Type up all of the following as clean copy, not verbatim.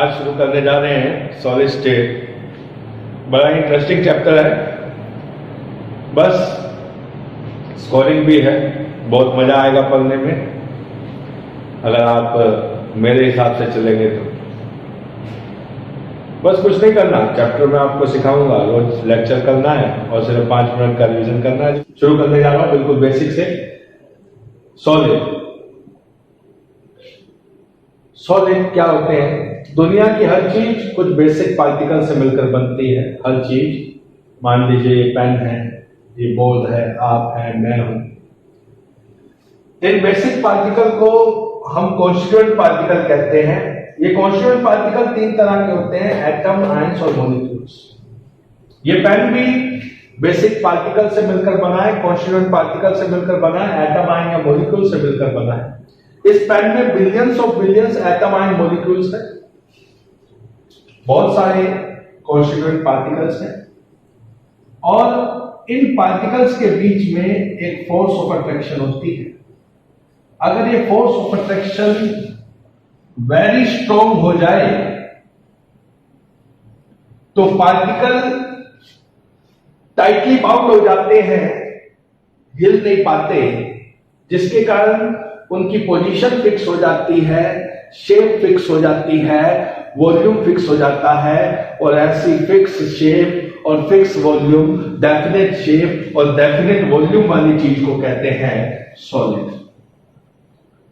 आज शुरू करने जा रहे हैं सॉलिड स्टेट। बड़ा इंटरेस्टिंग चैप्टर है, बस स्कोरिंग भी है, बहुत मजा आएगा पढ़ने में अगर आप मेरे हिसाब से चलेंगे तो। बस कुछ नहीं करना, चैप्टर में आपको सिखाऊंगा, रोज लेक्चर करना है और सिर्फ 5 मिनट का रिवीजन करना है। शुरू करने जा रहा हूं बिल्कुल बेसिक से। सॉलिड क्या होते हैं? दुनिया की हर चीज कुछ बेसिक पार्टिकल से मिलकर बनती है। हर चीज, मान लीजिए ये पेन है, ये बोर्ड है, आप हैं, मैं हूं। इन बेसिक पार्टिकल को हम कॉन्स्टिट्यूएंट पार्टिकल कहते हैं। ये कॉन्स्टिट्यूएंट पार्टिकल 3 तरह के होते हैं, एटम, आयंस और मॉलिक्यूल्स। ये पेन भी बेसिक पार्टिकल से मिलकर बना है, कॉन्स्टिट्यूएंट पार्टिकल से मिलकर बना है, एटम, आयन या मॉलिक्यूल से मिलकर बना है। इस पेन में billions of billions atom, ion, molecules हैं, बहुत सारे कॉन्स्टिट्यूएंट पार्टिकल्स हैं और इन पार्टिकल्स के बीच में एक फोर्स ऑफ अट्रैक्शन होती है। अगर ये force of attraction very strong हो जाए तो पार्टिकल टाइटली बाउंड हो जाते हैं, हिल नहीं पाते, जिसके कारण उनकी पोजीशन फिक्स हो जाती है, शेप फिक्स हो जाती है, वॉल्यूम फिक्स हो जाता है। और ऐसी फिक्स शेप और फिक्स वॉल्यूम, डेफिनेट शेप और डेफिनेट वॉल्यूम वाली चीज को कहते हैं सॉलिड।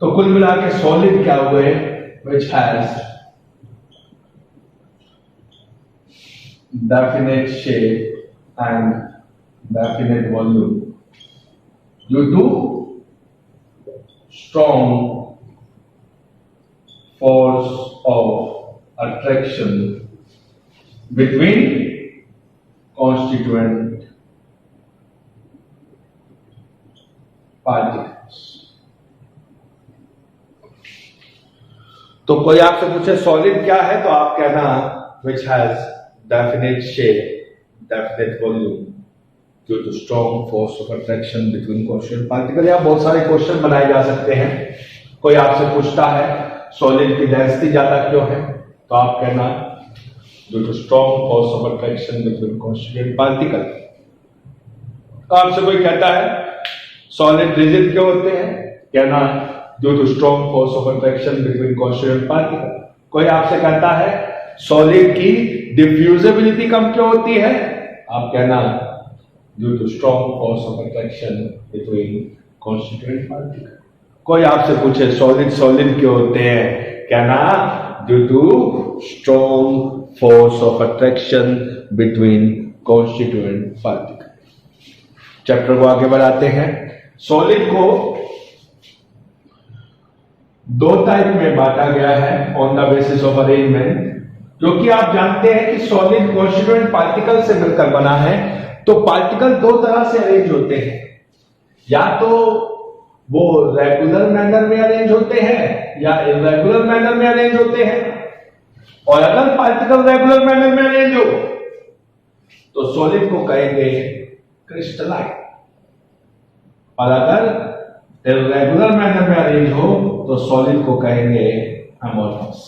तो कुल मिला के सॉलिड क्या हुए? which has definite shape and definite volume due to strong force of attraction between constituent particles। तो कोई आपसे पूछे सॉलिड क्या है तो आप कहना which has definite shape, definite volume due to strong force of attraction between constituent particles। या बहुत सारे क्वेश्चन बनाए जा सकते हैं। कोई आपसे पूछता है सॉलिड की डेंसिटी ज्यादा क्यों है तो आप कहना due to strong force of attraction between constituent particles। तो आपसे कोई कहता है सॉलिड रिजिड क्यों होते हैं, कहना due to strong force of attraction between constituent particles। कोई आपसे कहता है सॉलिड की डिफ्यूजिबिलिटी कम क्यों होती है, आप कहना due to strong force of attraction between constituent particles। कोई आपसे पूछे सॉलिड क्यों होते हैं, कहना due to strong force of attraction between constituent particles। Chapter को आगे बढ़ाते हैं। सॉलिड को 2 टाइप में बांटा गया है on the basis of arrangement. क्योंकि आप जानते हैं कि सॉलिड कॉन्स्टिट्यूएंट पार्टिकल से मिलकर बना है, तो पार्टिकल 2 तरह से अरेंज होते हैं। या तो वो रेगुलर मैनर में अरेंज होते हैं या इर्रेगुलर मैनर में अरेंज होते हैं। और अगर पार्टिकल रेगुलर मैनर में अरेंज हो तो सॉलिड को कहेंगे क्रिस्टलाइन, और अगर इर्रेगुलर मैनर में अरेंज हो तो सॉलिड को कहेंगे अमोर्फस।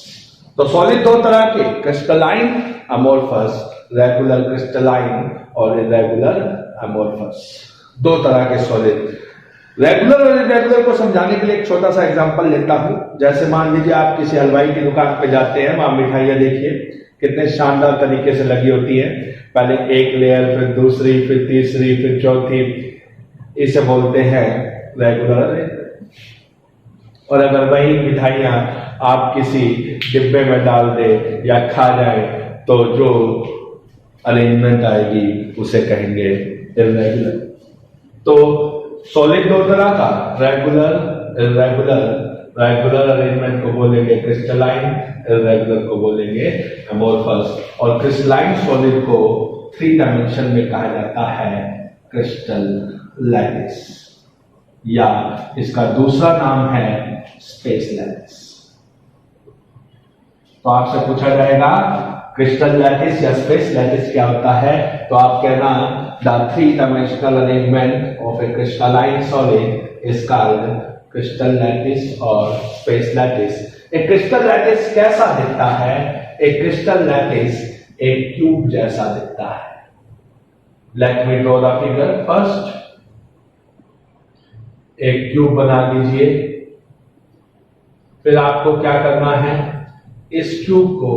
तो सॉलिड 2 तरह के, क्रिस्टलाइन, अमोर्फस, रेगुलर क्रिस्टलाइन और इर्रेगुलर अमोर्फस, 2 तरह के सॉलिड। रेगुलर और इर्रेगुलर को समझाने के लिए एक छोटा सा एग्जांपल लेता हूं। जैसे मान लीजिए आप किसी हलवाई की दुकान पे जाते हैं, वहां मिठाइयां देखिए कितने शानदार तरीके से लगी होती है, पहले एक लेयर, फिर दूसरी, फिर तीसरी, फिर चौथी। इसे बोलते हैं रेगुलर। और अगर वही मिठाइयां आप किसी डिब्बे में डाल दे या खा जाए तो जो अरेंजमेंट आएगी उसे कहेंगे इर्रेगुलर। तो सॉलिड 2 तरह का, रेगुलर, इर्रेगुलर। रेगुलर अरेंजमेंट को बोलेंगे क्रिस्टलाइन, इर्रेगुलर को बोलेंगे अमोर्फस। और क्रिस्टलाइन सॉलिड को 3 डायमेंशन में कहा जाता है क्रिस्टल लैटिस, या इसका दूसरा नाम है स्पेस लैटिस। तो आपसे पूछा जाएगा क्रिस्टल लैटिस या स्पेस लैटिस क्या होता है, तो आप कहना the 3 dimensional arrangement of A crystalline solid is called crystal lattice और स्पेस लैटिस। एक क्रिस्टल लैटिस कैसा दिखता है? एक क्रिस्टल लैटिस एक क्यूब जैसा दिखता है। Let me draw the figure. First एक क्यूब बना लीजिए, फिर आपको क्या करना है, इस क्यूब को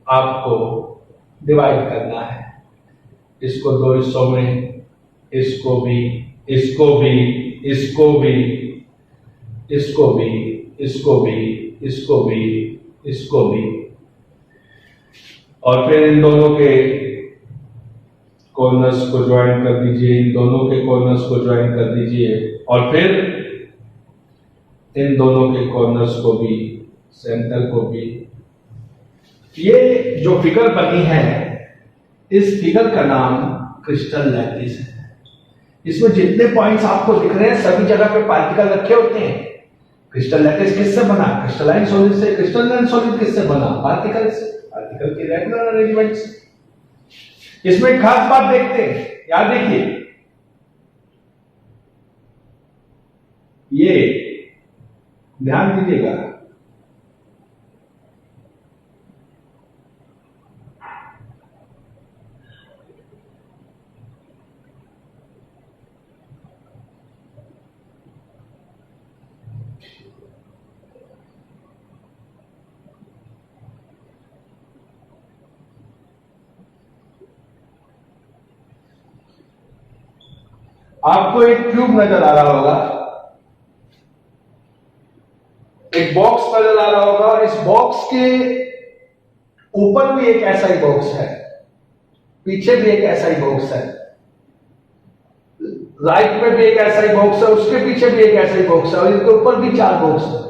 आपको डिवाइड करना है, इसको दो हिस्सों में, इसको भी, इसको भी, इसको भी, इसको भी, इसको भी, इसको भी, इसको भी, और फिर इन दोनों के कॉर्नर्स को ज्वाइन कर दीजिए, इन दोनों के कॉर्नर्स को ज्वाइन कर दीजिए, और फिर इन दोनों के कॉर्नर्स को भी, सेंटर को भी। ये जो फिगर बनी है, इस फिगर का नाम क्रिस्टल लैटिस है। इसमें जितने पॉइंट्स आपको दिख रहे हैं सभी जगह पे पार्टिकल रखे होते हैं। क्रिस्टल लैटिस किससे बना? क्रिस्टलाइन सॉलिड से। क्रिस्टलाइन सॉलिड किससे बना? पार्टिकल से, पार्टिकल की रेगुलर अरेंजमेंट से। इसमें एक खास बात देखते हैं, याद देखिए, ये ध्यान दीजिएगा, आपको एक क्यूब नजर आ रहा होगा, एक बॉक्स नजर आ रहा होगा, और इस बॉक्स के ऊपर भी एक ऐसा ही बॉक्स है, पीछे भी एक ऐसा ही बॉक्स है, राइट में भी एक ऐसा ही बॉक्स है, उसके पीछे भी एक ऐसा ही बॉक्स है, और इनके ऊपर भी 4 बॉक्स है।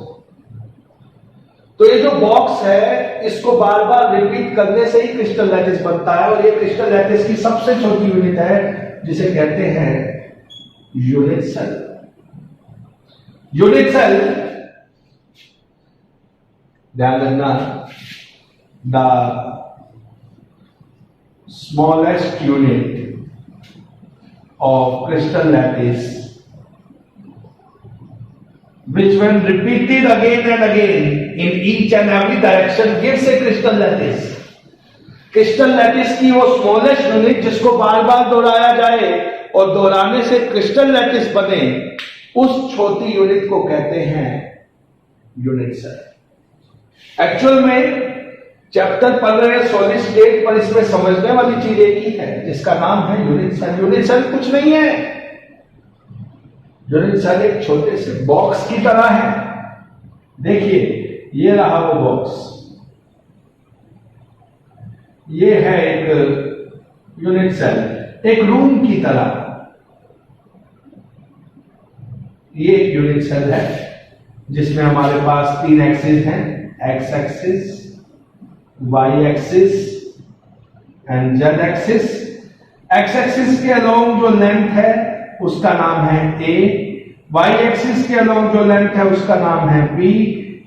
तो ये जो बॉक्स है, इसको बार बार रिपीट करने से ही क्रिस्टल लैटिस बनता है, और ये क्रिस्टल लैटिस की सबसे छोटी यूनिट है, जिसे कहते हैं यूनिट सेल। यूनिट सेल, ध्यान रखना, the smallest unit of crystal lattice, which when repeated again and again in each and every direction gives a crystal lattice. Crystal lattice की वो स्मॉलेस्ट यूनिट जिसको बार बार दोहराया जाए और दोहराने से क्रिस्टल लैटिस बने, उस छोटी यूनिट को कहते हैं यूनिट सेल। एक्चुअल में चैप्टर पढ़ रहे सॉलिड स्टेट, पर इसमें समझने वाली चीज एक ही है, जिसका नाम है यूनिट सेल। यूनिट सेल कुछ नहीं है, यूनिट सेल एक छोटे से बॉक्स की तरह है। देखिए, ये रहा वो बॉक्स, ये है एक यूनिट सेल, एक रूम की तरह। ये एक यूनिट सेल है जिसमें हमारे पास 3 एक्सिस हैं, x axis, y axis and z axis. x axis के अलोंग जो लेंथ है उसका नाम है a, y एक्सिस के अलोंग जो लेंथ है उसका नाम है b,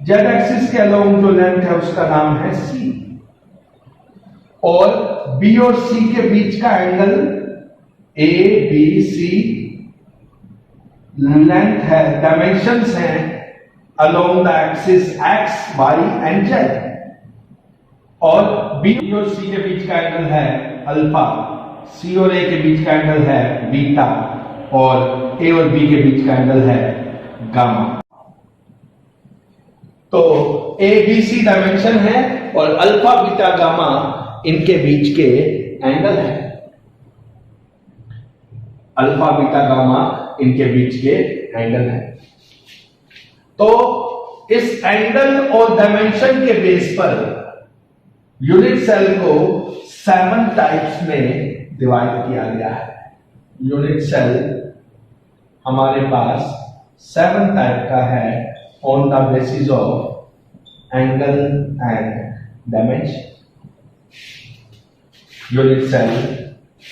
z एक्सिस के अलोंग जो लेंथ है उसका नाम है c। और b और c के बीच का angle a b c length है, डायमेंशंस हैं along the axis x y and z। और B और C के बीच का एंगल है अल्फा, C और A के बीच का एंगल है बीटा, और A और B के बीच का एंगल है गामा। तो A B C डायमेंशन है और अल्फा बीटा गामा इनके बीच के एंगल है। अल्फा बीटा गामा इनके बीच के एंगल है। तो इस एंगल और डायमेंशन के बेस पर यूनिट सेल को 7 टाइप्स में डिवाइड किया गया है। यूनिट सेल हमारे पास 7 टाइप का है on the basis of angle and dimension. Unit cell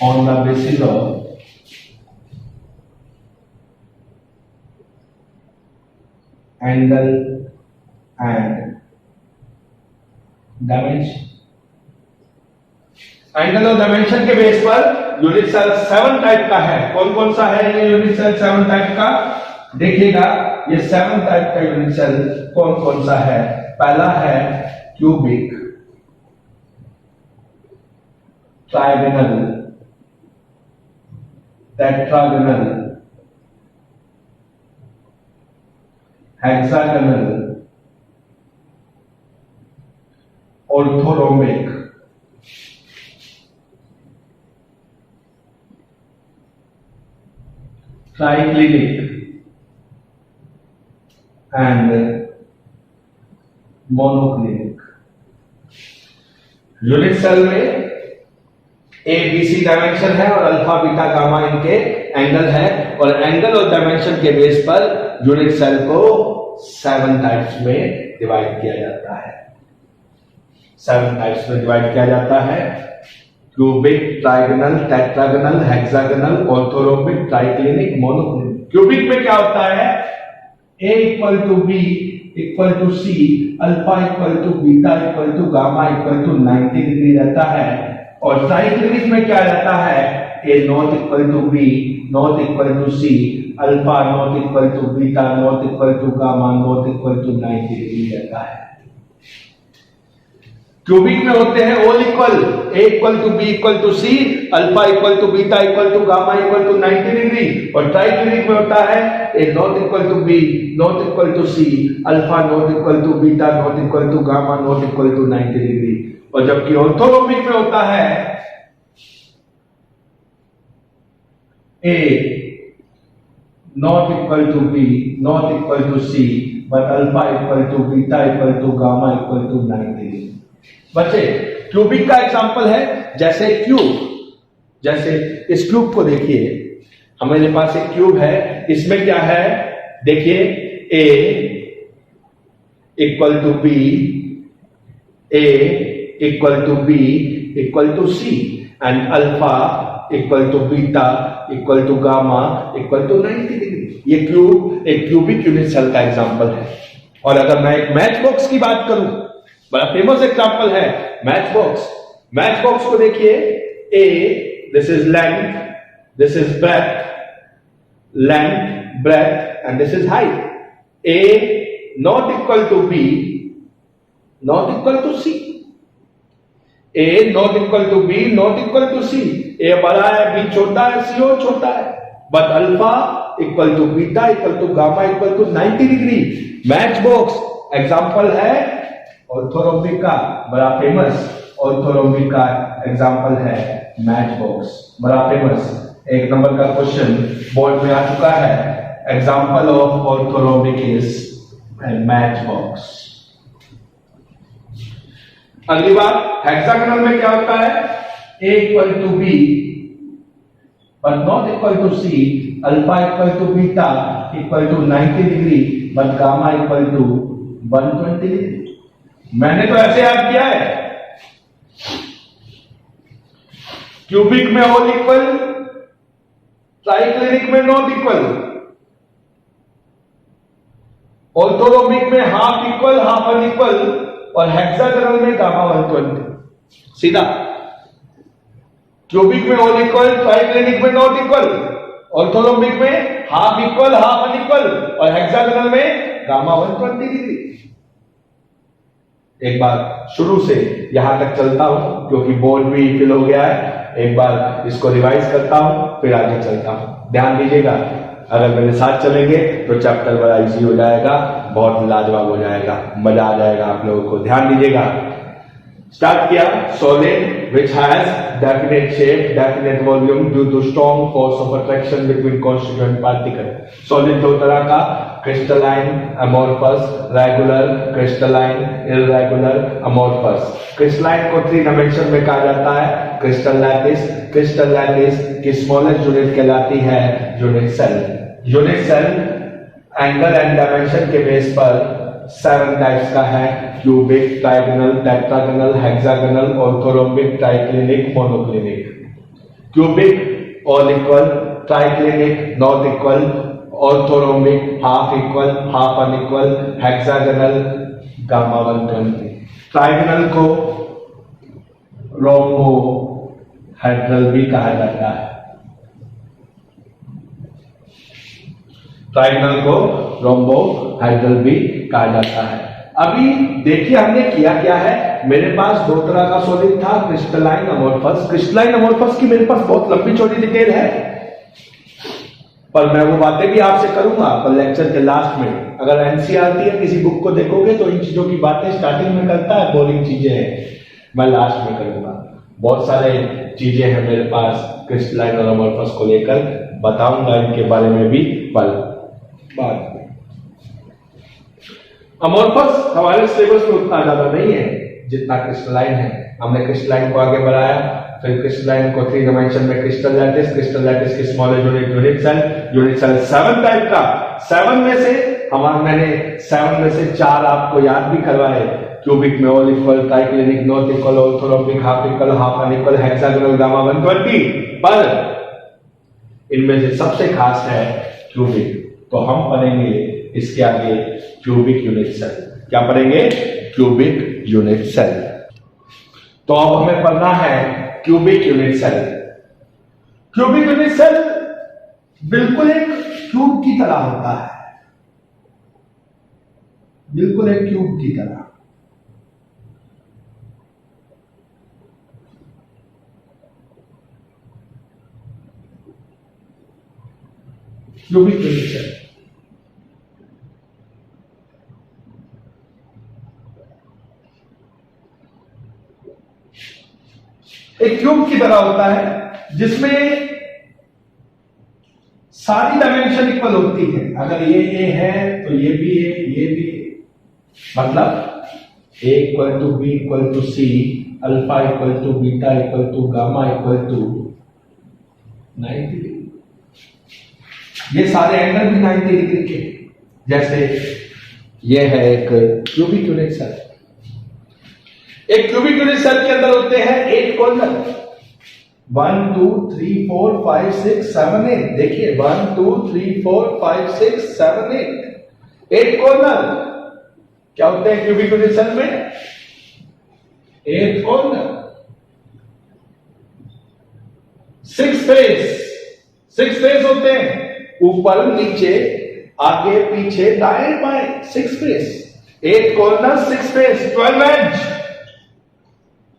on the basis of angle and dimension. Angle और डायमेंशन के बेस पर यूनिट सेल 7 टाइप का है। कौन कौन सा है ये यूनिट सेल 7 टाइप का? देखिएगा, ये 7 टाइप का यूनिट सेल कौन कौन सा है। पहला है cubic, trigonal, tetragonal, hexagonal, orthorhombic, triclinic and monoclinic. Unit cell में ए बी सी डायमेंशन है और अल्फा बीटा गामा इनके एंगल है, और एंगल और डायमेंशन के बेस पर यूनिट सेल को 7 टाइप्स में डिवाइड किया जाता है। 7 टाइप्स में डिवाइड किया जाता है। Cubic, trigonal, tetragonal, hexagonal, orthorhombic, triclinic, monoclinic. Cubic में क्या होता है? A equal to B equal to C, alpha equal to beta equal to gamma equal to 90 degree रहता है। और ट्राइक्लिनिक में क्या रहता है? A not equal to B not equal to C, alpha not equal to beta not equal to gamma not equal to 90 degree रहता है। Cubic में होते हैं all equal, A equal to B equal to C, alpha equal to beta equal to gamma equal to 90 degree. और triclinic में होता है A not equal to B not equal to C, alpha not equal to beta not equal to gamma not equal to 90 degree. और जबकि orthorhombic में होता है A not equal to B not equal to C, but alpha equal to beta equal to gamma equal to 90 degree. बच्चे, cubic का example है जैसे cube, जैसे इस क्यूब को देखिए, हमारे पास एक क्यूब है, इसमें क्या है? देखिए, A equal to B, A equal to B equal to C, and alpha equal to beta equal to gamma equal to 90 degree. ये क्यूब एक क्यूबिक यूनिट सेल का एग्जांपल है। और अगर मैं एक मैच बॉक्स की बात करूं, बड़ा फेमस एग्जांपल है मैच बॉक्स। मैच बॉक्स को देखिए, A this is length, this is breadth, length breadth and this is height. A not equal to B not equal to C, A not equal to B not equal to C. A बड़ा है, B छोटा है, C और छोटा है, but alpha equal to beta equal to gamma equal to 90 degree. Matchbox example है orthorhombic का, बड़ा फेमस ऑर्थोरोम्बिक का एग्जांपल है मैच बॉक्स, बड़ा फेमस। 1 नंबर का क्वेश्चन बोर्ड में आ चुका है। Example of orthorhombic is match box. अगली बात, हेक्सागोनल में क्या होता है? A equal to B but not equal to C, alpha equal to beta equal to 90 degree, but gamma equal to 120 degree. मैंने तो ऐसे याद किया है, क्यूबिक में ऑल इक्वल, ट्राइक्लिनिक में नॉट इक्वल, ऑर्थोरोम्बिक में हाफ इक्वल हाफ अनइक्वल, और हेक्सागोनल में गामा 120। सीधा क्यूबिक में ऑल इक्वल, ट्राइक्लिनिक में नॉट इक्वल, ऑर्थोरोम्बिक में हाफ इक्वल हाफ अनइक्वल, और हेक्सागोनल में गामा 120 डिग्री। एक बार शुरू से यहां तक चलता हूं क्योंकि बोर्ड भी फिल हो गया है। एक बार इसको रिवाइज करता हूं, फिर आगे चलता हूं। ध्यान दीजिएगा, अगर मेरे साथ चलेंगे तो चैप्टर बड़ा इजी हो जाएगा, बहुत लाजवाब हो जाएगा, मजा आ जाएगा आप लोगों को। ध्यान दीजिएगा। स्टार्ट किया, solid which has definite shape, definite volume due to strong force of attraction between constituent particle. Solid 2 तरह का, crystalline, amorphous, regular, crystalline, irregular, amorphous. Crystalline को 3 डायमेंशन में कहा जाता है, क्रिस्टल लैटिस। क्रिस्टल लैटिस की स्मॉलेस्ट यूनिट कहलाती है unit cell. Unit cell angle and dimension के बेस पर 7 टाइप्स का है, cubic, trigonal, tetragonal, hexagonal, orthorhombic, triclinic, monoclinic. Cubic all equal, triclinic not equal, orthorhombic half equal half unequal, hexagonal gamma 120। Trigonal को rhombohedral भी कहा जाता है। Trigonal को रोम्बोहेड्रल भी कहा जाता है। अभी देखिए हमने किया क्या है, मेरे पास दो तरह का सॉलिड था, क्रिस्टलाइन अमोर्फस। क्रिस्टलाइन अमोर्फस की मेरे पास बहुत लंबी चौड़ी डिटेल है, पर मैं वो बातें भी आपसे करूंगा पर लेक्चर के लास्ट में। अगर एनसीईआरटी या किसी बुक को देखोगे तो इन चीजों की बातें स्टार्टिंग में करता है, बोरिंग चीजें हैं मैं लास्ट में करूंगा। बहुत सारे चीजें हैं मेरे पास क्रिस्टलाइन और अमोर्फस को लेकर, बताऊंगा इनके बारे में भी पर बाद में। अमोर्फस हमारे सिलेबस में उतना ज्यादा नहीं है जितना क्रिस्टलाइन है। हमने क्रिस्टलाइन को आगे बढ़ाया, फिर क्रिस्टलाइन को 3 डायमेंशन में क्रिस्टल लैटिस की स्मॉलेस्ट यूनिट सेल 7 टाइप का। 7 में से मैंने 7 में से 4 आपको याद भी करवाए, क्यूबिक में all equal, triclinic, not equal, orthorhombic, half equal, half unequal, hexagonal, gamma 120। पर इनमें से सबसे खास है क्यूबिक, तो हम पढ़ेंगे इसके आगे क्यूबिक यूनिट सेल। क्या पढ़ेंगे? Cubic unit cell. तो अब हमें पढ़ना है cubic unit cell. Cubic unit cell बिल्कुल एक क्यूब की तरह होता है, बिल्कुल एक क्यूब की तरह। क्यूबिक यूनिट सेल एक क्यूब की तरह होता है जिसमें सारी डायमेंशन इक्वल होती है। अगर ये ए है तो ये भी ए, ये भी ए। मतलब A equal to B equal to C, alpha equal to beta equal to gamma equal to 90 degree. ये सारे एंगल भी 90 डिग्री के। जैसे ये है एक क्यूबिक यूनिट सेल। एक क्यूबिक यूनिट सेल के अंदर होते हैं 8 कॉर्नर, 1 2 3 4 5 6 7 8। देखिए 1 2 3 4 5 6 7 8 कॉर्नर। क्या होते हैं क्यूबिक यूनिट सेल में? 8 कॉर्नर, 6 फेस होते हैं, ऊपर नीचे आगे पीछे दाएं बाएं, 6 face. 8 corner, 6 face, 12 edge.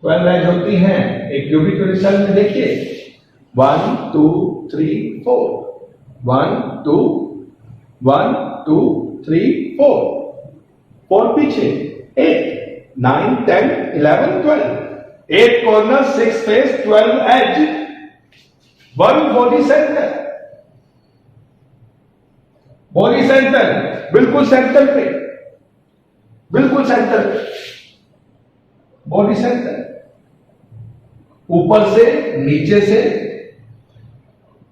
12 edge होती हैं एक क्यूबिक यूनिट सेल में। देखिए 1 2 3 4, 1 2 1 2 3 4, 4 पीछे, 8 9 10 11 12। 8 corner, 6 face, 12 edge, 1 body centre. Body centre बिल्कुल सेंटर पे, बिल्कुल सेंटर पे बॉडी सेंटर। ऊपर से, नीचे से,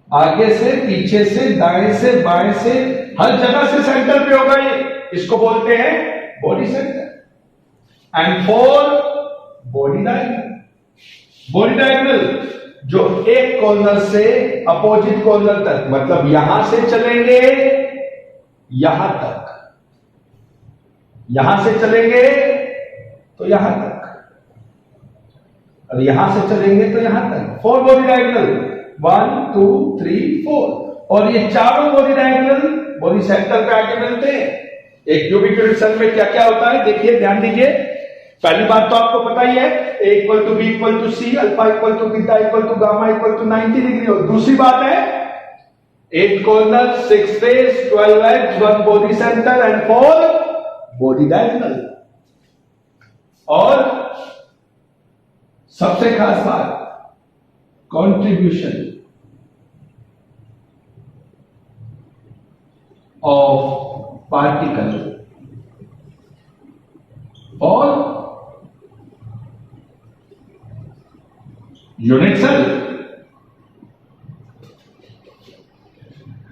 आगे से, पीछे से, दाएं से, बाएं से, हर जगह से सेंटर पे होगा ये। इसको बोलते हैं body centre. And 4 body diagonal. Body diagonal जो एक कॉर्नर से अपोजिट कॉर्नर तक, मतलब यहां से चलेंगे यहां तक, यहां से चलेंगे तो यहां तक, और यहां से चलेंगे तो यहां तक। 4 बॉडी डायगोनल, 1 2 3 4। और ये चारों बॉडी डायगोनल बॉडी सेंटर पे आके मिलते हैं। एक क्यूबिक यूनिट सेल में क्या क्या होता है देखिए, ध्यान दीजिए। पहली बात तो आपको पता ही है, A equal to B equal to C, alpha equal to beta equal to gamma equal to 90 degree. और दूसरी बात है 8 corner, 6 face, 12 edge, 1 body centre and 4 body diagonal. और सबसे खास बात, कंट्रीब्यूशन ऑफ पार्टिकल और यूनिट सेल।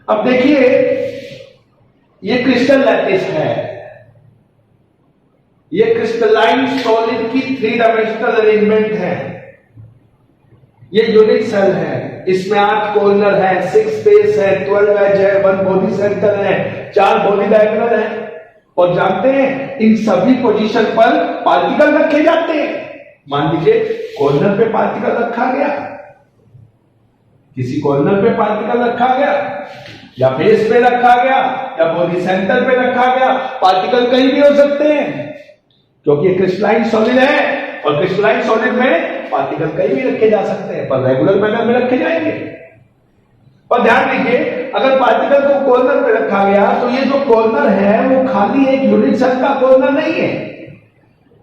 अब देखिए ये क्रिस्टल लैटिस है, ये क्रिस्टलाइन सॉलिड की 3 डायमेंशनल अरेंजमेंट है। ये यूनिट सेल है, इसमें 8 कॉर्नर है, 6 फेस है, 12 एज है, 1 बॉडी सेंटर है, 4 बॉडी डायगोनल है। और जानते हैं इन सभी पोजीशन पर पार्टिकल रखे जाते हैं। मान लीजिए कॉर्नर पे पार्टिकल रखा गया, किसी कॉर्नर पे पार्टिकल रखा गया, या फेस पे रखा गया, या बॉडी सेंटर पे रखा गया। पार्टिकल कहीं भी हो सकते हैं। क्योंकि क्रिस्टलाइन सॉलिड है और क्रिस्टलाइन सॉलिड में पार्टिकल कहीं भी रखे जा सकते हैं, पर रेगुलर मैनर में रखे जाएंगे। और ध्यान रखिए, अगर पार्टिकल को कॉर्नर पे रखा गया तो ये जो कॉर्नर है वो खाली एक यूनिट सेल का कॉर्नर नहीं है,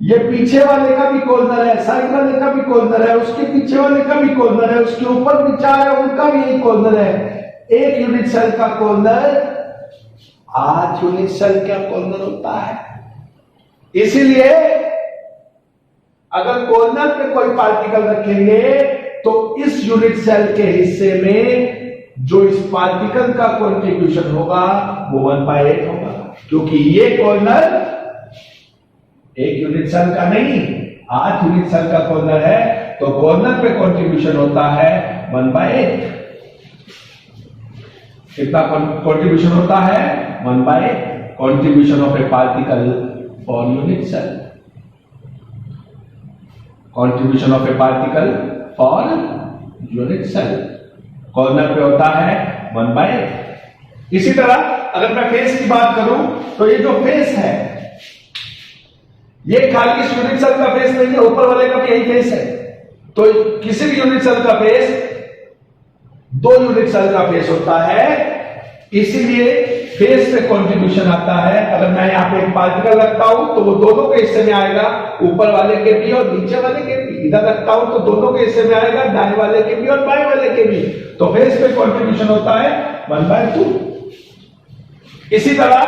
ये पीछे वाले का भी कॉर्नर है, साइड वाले का भी कॉर्नर है, उसके पीछे वाले का भी कॉर्नर है, उसके ऊपर भी चार है उनका भी एक कॉर्नर है। एक यूनिट सेल का कॉर्नर 8 यूनिट सेल का कॉर्नर होता है। इसीलिए अगर कॉर्नर पे कोई पार्टिकल रखेंगे तो इस यूनिट सेल के हिस्से में जो इस पार्टिकल का कंट्रीब्यूशन होगा वो 1/8 होगा, क्योंकि ये कॉर्नर एक यूनिट सेल का नहीं 8 यूनिट सेल का कॉर्नर है, तो कॉर्नर पे कंट्रीब्यूशन होता है 1/8। कितना कंट्रीब्यूशन होता है? 1/8 contribution of a particle for unit cell, contribution of a particle for unit cell corner पे होता है 1/8। इसी तरह अगर मैं फेस की बात करूं तो ये जो फेस है ये खाली इस यूनिट सेल का फेस नहीं है, ऊपर वाले का भी यही फेस है। तो किसी भी यूनिट सेल का फेस 2 यूनिट सेल का फेस होता है, इसीलिए फेस पे कंट्रीब्यूशन आता है। अगर मैं यहां पे एक पार्टिकल रखता हूं तो वो दोनों के हिस्से में आएगा, ऊपर वाले के भी और नीचे वाले के भी। इधर रखता हूं तो दोनों के हिस्से में आएगा, दाएं वाले के भी और बाएं वाले के भी। तो फेस पे कंट्रीब्यूशन होता है 1/2। इसी तरह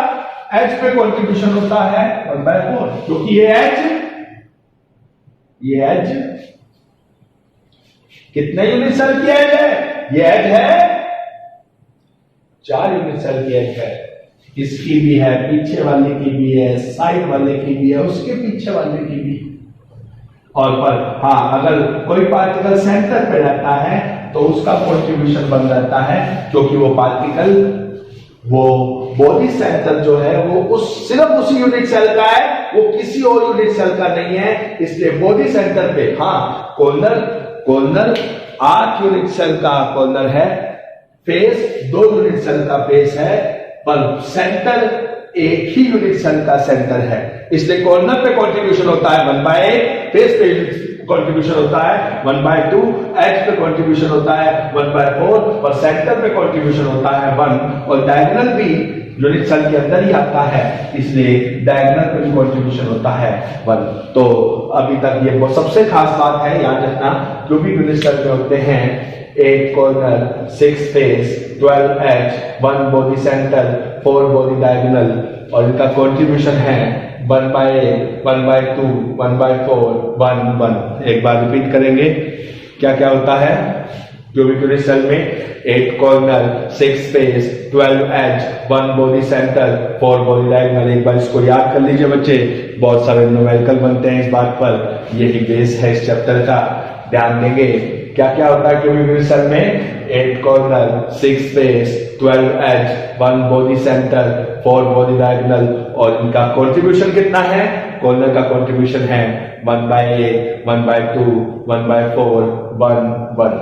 एज पे कंट्रीब्यूशन होता है 1/4, क्योंकि ये एज कितने यूनिट सेल की एज है? ये एज है 4 यूनिट सेल की एज है। इसकी भी है, पीछे वाले की भी है, साइड वाले की भी है, उसके पीछे वाले की भी। और पर हाँ, अगर कोई पार्टिकल सेंटर पे रहता है तो उसका कंट्रीब्यूशन बन रहता है, क्योंकि वो पार्टिकल वो बॉडी सेंटर जो है वो सिर्फ उसी यूनिट सेल का है, वो किसी और यूनिट सेल का नहीं है। इसलिए बॉडी सेंटर पे हाँ कॉर्नर 8 यूनिट सेल का कॉर्नर है, फेस 2 यूनिट सेल का फेस है, पर सेंटर एक ही यूनिट सेल का सेंटर है। इसलिए कॉर्नर पे कंट्रीब्यूशन होता है 1/8, फेस पे कंट्रीब्यूशन होता है 1/2, एज पे कंट्रीब्यूशन होता है 1/4 और सेंटर पे कंट्रीब्यूशन होता है 1। और डायगोनल भी यूनिट सेल के अंदर ही आता है, इसलिए डायगोनल पे भी कंट्रीब्यूशन होता है 1। तो अभी तक ये सबसे खास बात है, याद रखना, क्यूबिक यूनिट सेल में होते हैं 8 corner, 6 face, 12 edge, 1 body centre, 4 body diagonal, और इनका कंट्रीब्यूशन है 1/8, 1/2, 1/4, 1, 1। एक बार रिपीट करेंगे, क्या क्या होता है क्यूबिक यूनिट सेल में? 8 corner, 6 face, 12 edge, 1 body centre, 4 body diagonal. एक बार इसको याद कर लीजिए बच्चे, बहुत सारे न्यूमेरिकल बनते हैं इस बात पर, यही बेस है इस चैप्टर का। ध्यान देंगे क्या क्या होता है क्यूबिक यूनिट सेल में? 8 corner, 6 face, 12 edge, 1 body centre, 4 body diagonal, और इनका कंट्रीब्यूशन कितना है? कॉर्नर का कंट्रीब्यूशन है 1/8, 1/2, 1/4, 1, 1।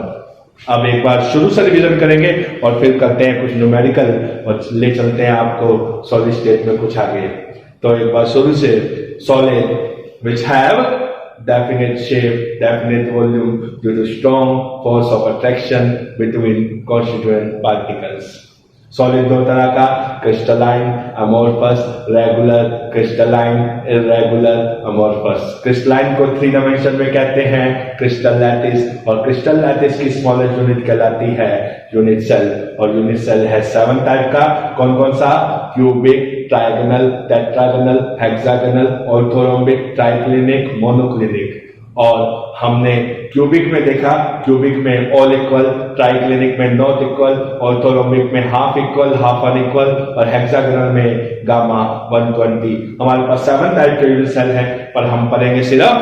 अब एक बार शुरू से रिवीजन करेंगे और फिर करते हैं कुछ न्यूमेरिकल और ले चलते हैं आपको सॉलिड स्टेट में कुछ आगे। तो एक बार शुरू से, solid which have definite shape, definite volume due to strong force of attraction between constituent particles. Solid 2 तरह का, crystalline, amorphous, regular, crystalline, irregular, amorphous. Crystalline को 3 डायमेंशन में कहते हैं क्रिस्टल लैटिस, और क्रिस्टल लैटिस की स्मॉलेस्ट यूनिट कहलाती है यूनिट सेल, और यूनिट सेल है 7 टाइप का। कौन कौन सा? Cubic, trigonal, tetragonal, hexagonal, orthorhombic, triclinic, monoclinic. और हमने क्यूबिक में देखा, क्यूबिक में ऑल इक्वल, ट्राइक्लिनिक में नॉट इक्वल, ऑर्थोरोम्बिक में हाफ इक्वल, हाफ अनइक्वल, और हेक्सागोनल में गामा 120। हमारे पास 7 टाइप के यूनिट सेल है, पर हम पढ़ेंगे सिर्फ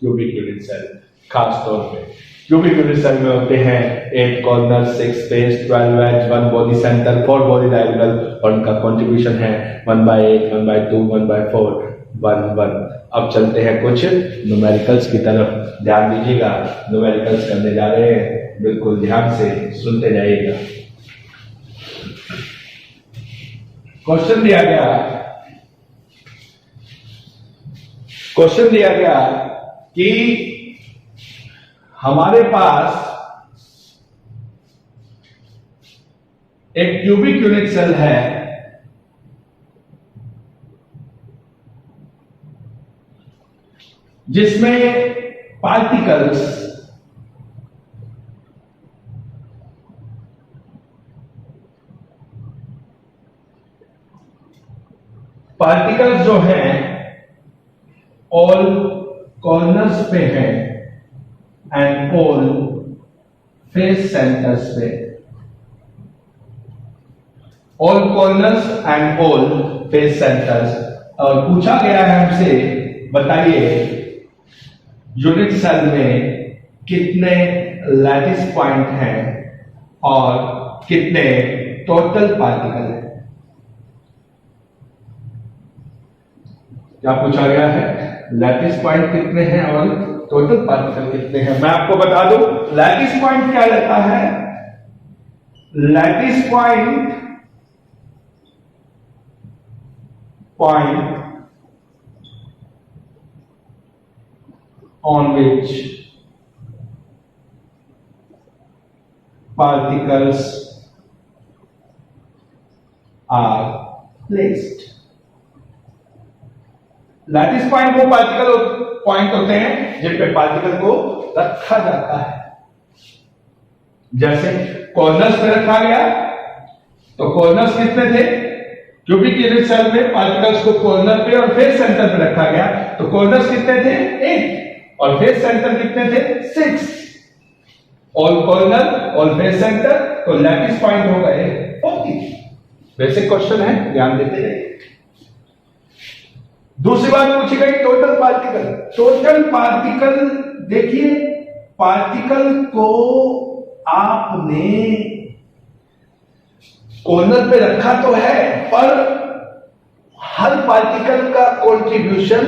क्यूबिक यूनिट सेल। खास तौर पे क्यूबिक यूनिट सेल में होते हैं 8 corner, 6 face, 12 edge, 1 body centre, 4 body diagonal, और उनका कंट्रीब्यूशन है 1/8, 1/2, 1/4, 1, 1। अब चलते हैं कुछ न्यूमेरिकल्स की तरफ। ध्यान दीजिएगा, न्यूमेरिकल्स करने जा रहे हैं, बिल्कुल ध्यान से सुनते जाइएगा। क्वेश्चन दिया गया क्वेश्चन दिया गया कि हमारे पास एक क्यूबिक यूनिट सेल है जिसमें पार्टिकल्स जो हैं ऑल कॉर्नर्स पे हैं एंड ऑल फेस सेंटर्स पे, all corners and all face centres. और पूछा गया है हमसे, बताइए यूनिट सेल में कितने लैटिस पॉइंट हैं और कितने टोटल पार्टिकल हैं। क्या पूछा गया है? लैटिस पॉइंट कितने हैं और टोटल पार्टिकल कितने हैं। मैं आपको बता दूं लैटिस पॉइंट क्या रहता है। Lattice point on which particles are placed। Lattice point वो पार्टिकल पॉइंट होते हैं जिन पे पार्टिकल को रखा जाता है। जैसे कॉर्नर्स पे रखा गया, तो कॉर्नर्स कितने थे? क्यूबिक यूनिट सेल में पार्टिकल्स को कॉर्नर पे और फेस सेंटर पे रखा गया, तो कॉर्नर्स कितने थे? 8 और फेस सेंटर कितने थे? 6। All corner all face centre, तो लैटिस पॉइंट हो गए 40। बेसिक क्वेश्चन है, ध्यान देते रहिए। दूसरी बात पूछी गई टोटल पार्टिकल। टोटल पार्टिकल देखिए, पार्टिकल को आपने कॉर्नर पे रखा तो है, पर हर पार्टिकल का कंट्रीब्यूशन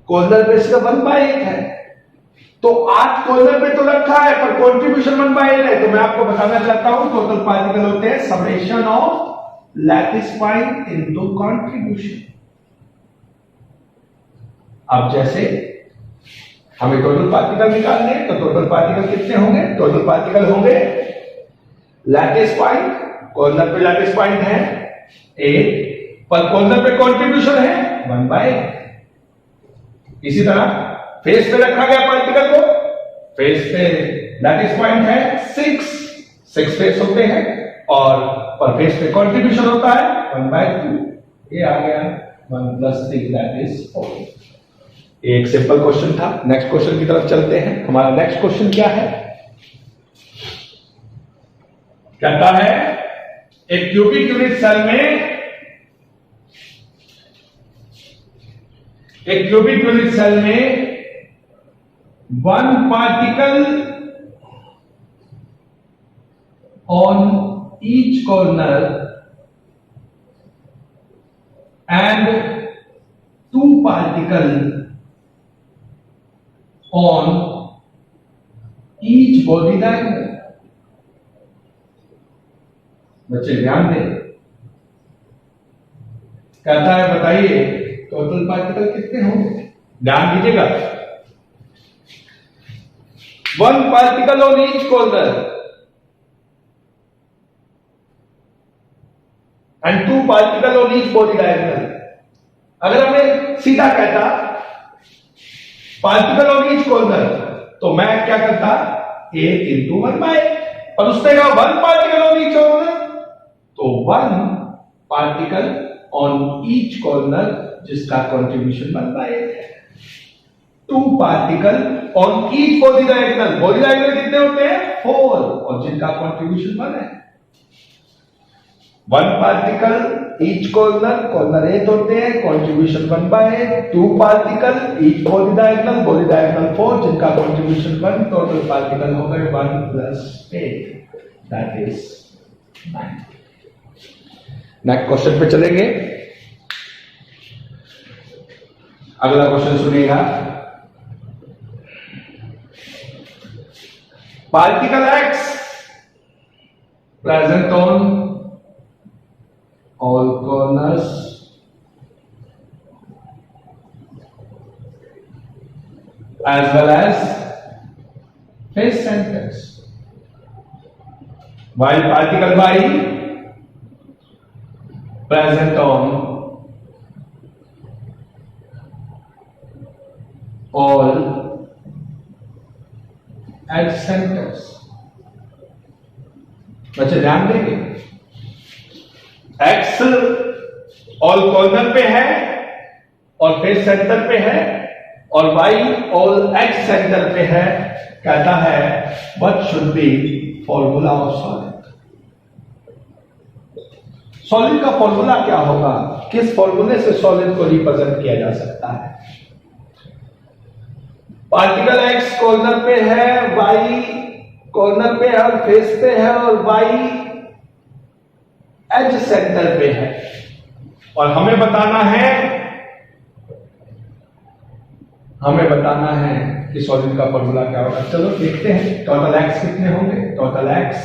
कॉर्नर पे सिर्फ 1/8 है। तो 8 कॉर्नर पे तो रखा है पर कंट्रीब्यूशन 1/8 है। तो मैं आपको बताना चाहता हूं टोटल पार्टिकल होते हैं summation of lattice point into contribution. अब जैसे हमें टोटल पार्टिकल निकालने हैं, तो टोटल पार्टिकल कितने होंगे? टोटल पार्टिकल होंगे लैटिस पॉइंट, कॉर्नर पे लैटिस पॉइंट है 8, पर कॉर्नर पे कंट्रीब्यूशन है 1/8। इसी तरह फेस पे रखा गया पार्टिकल को, फेस पे लैटिस पॉइंट है 6 फेस होते हैं और पर फेस पे कंट्रीब्यूशन होता है 1/2। ये आ गया 1 + 3 दैट इज 4। एक सिंपल क्वेश्चन था। नेक्स्ट क्वेश्चन की तरफ चलते हैं। हमारा नेक्स्ट क्वेश्चन क्या है? कहता है एक क्यूबिक यूनिट सेल में one particle on each corner and 2 particle on each body diagonal. बच्चे ध्यान दें, कहता है बताइए टोटल पार्टिकल कितने होंगे। ध्यान दीजिएगा, 1 particle on each corner and 2 particle on each body diagonal. अगर हमें सीधा कहता पार्टिकल ऑन ईच कॉर्नर, तो मैं क्या करता 8 × 1/8, और उसने कहा 1 पार्टिकल ऑन ईच कॉर्नर, तो 1 पार्टिकल ऑन ईच कॉर्नर जिसका कंट्रीब्यूशन 1/8 है। 2 particle on each body diagonal. Body diagonal कितने होते हैं? 4, और जिनका कंट्रीब्यूशन 1 है। 1 पार्टिकल ईच कॉर्नर 8 होते हैं, contribution 1/8। 2 particle each body diagonal 4, जिनका कंट्रीब्यूशन 1। टोटल पार्टिकल हो गए 1 + 8 दैट इज 9। नेक्स्ट क्वेश्चन पे चलेंगे। अगला क्वेश्चन सुनिएगा। Particle X present on all corners as well as face centers. While particle Y present on all edge centers. बच्चे ध्यान देंगे, X ऑल कॉर्नर पे है और फेस सेंटर पे है और Y ऑल एज सेंटर पे है। कहता है what should be formula of solid. Solid का फॉर्मूला क्या होगा, किस फॉर्मूले से सॉलिड को रिप्रेजेंट किया जा सकता है। पार्टिकल X कॉर्नर पे है, Y कॉर्नर पे है और फेस पे है और Y एज सेंटर पे है और हमें बताना है कि सॉलिड का फॉर्मूला क्या होगा। चलो देखते हैं। टोटल एक्स कितने होंगे, टोटल एक्स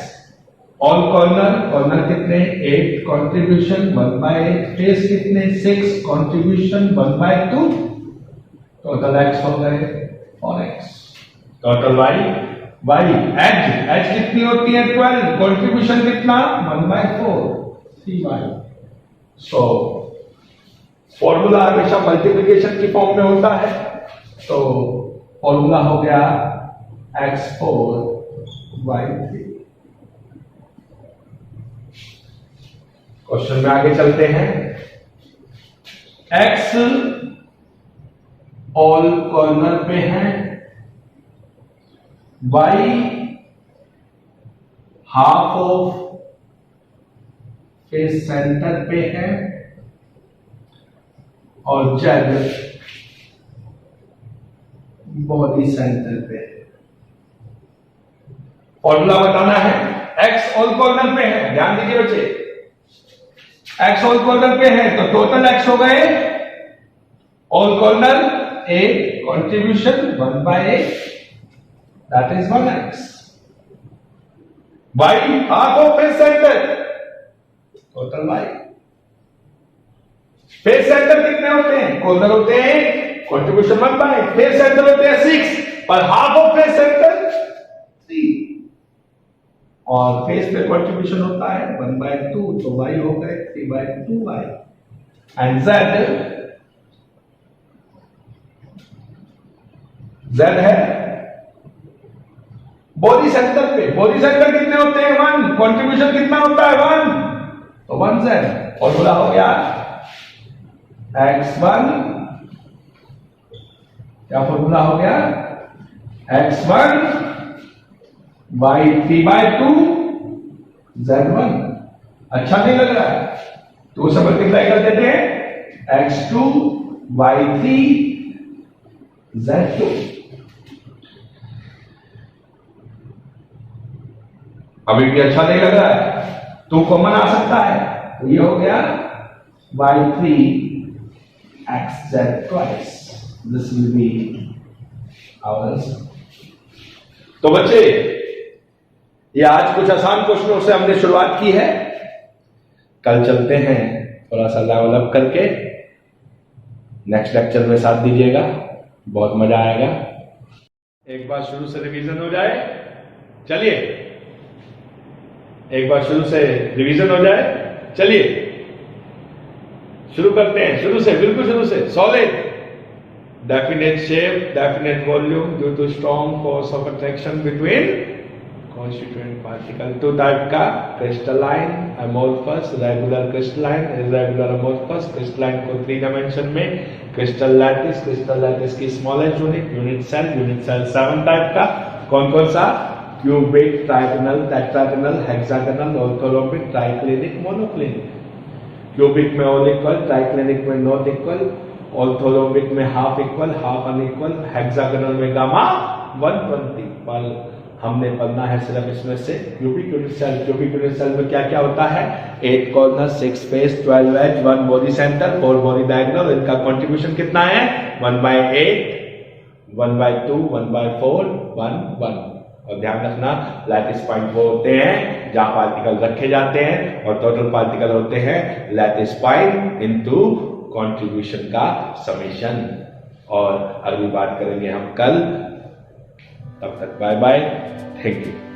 ऑल कॉर्नर कितने 8 कंट्रीब्यूशन 1/8, फेस कितने 6 कंट्रीब्यूशन 1/2, टोटल एक्स हो गए 4x। टोटल वाई एज कितनी होती है 12, कंट्रीब्यूशन कितना 1/4 3y। सो फॉर्मूला हमेशा मल्टीप्लिकेशन की फॉर्म में होता है, तो फॉर्मूला हो गया x4 y3। क्वेश्चन में आगे चलते हैं। x ऑल कॉर्नर पे है, y half of face centre पे है और z बॉडी सेंटर पे। फॉर्मूला बताना है। x ऑल कॉर्नर पे है, ध्यान दीजिए बच्चे, x ऑल कॉर्नर पे है तो टोटल x हो गए all corner 8 contribution 1/8 that is 1x। y half of face centre, total y। Face centre कितने होते हैं, कॉर्नर होते हैं कंट्रीब्यूशन 1/8, फेस सेंटर होते हैं 6 और हाफ ऑफ फेस सेंटर 3 और फेस पे कंट्रीब्यूशन होता है 1/2, तो y हो गए 3/2y एंड z है बॉडी सेंटर पे। बॉडी सेंटर कितने होते हैं 1, कंट्रीब्यूशन कितना होता है 1, तो 1z। फॉर्मूला हो गया x1, क्या फॉर्मूला हो गया x1 y 3/2 z1। अच्छा नहीं लग रहा है, 2 से मल्टीप्लाई कर देते हैं x2 y3 z2। अभी भी अच्छा नहीं लग रहा है, 2 कॉमन आ सकता है, तो ये हो गया y3 xz twice। This will be our answer। तो बच्चे, ये आज कुछ आसान क्वेश्चनों से हमने शुरुआत की है, कल चलते हैं थोड़ा सा लेवल अप करके। नेक्स्ट लेक्चर में साथ दीजिएगा, बहुत मजा आएगा। एक बार शुरू से रिवीजन हो जाए, चलिए एक बार शुरू से रिवीजन हो जाए, चलिए शुरू करते हैं, शुरू से, बिल्कुल शुरू से। Solid definite shape, definite volume due to strong force of attraction between constituent particle। 2 type का, crystalline, amorphous, regular crystalline, irregular amorphous. Crystalline को 3 डायमेंशन में, क्रिस्टल लैटिस की स्मॉलेस्ट यूनिट सेल 7 टाइप का। कौन कौन सा, cubic, trigonal, tetragonal, hexagonal, orthorhombic, triclinic, monoclinic. Cubic में all equal, triclinic में नॉट इक्वल, ऑर्थोरोम्बिक में half equal, half unequal, hexagonal में गामा 120। पर हमने पढ़ना है सिर्फ इसमें से cubic unit cell. Cubic unit cell में क्या क्या होता है, 8 corner, 6 face, 12 edge, 1 body centre, 4 body diagonal. इनका कंट्रीब्यूशन कितना है 1/8, 1/2, 1/4, 1/1। और ध्यान रखना, लैटिस पॉइंट वो होते हैं जहां पार्टिकल रखे जाते हैं और टोटल पार्टिकल होते हैं लैटिस पॉइंट इनटू कंट्रीब्यूशन का समेशन। और अगली बात करेंगे हम कल। तब तक बाय बाय, थैंक यू।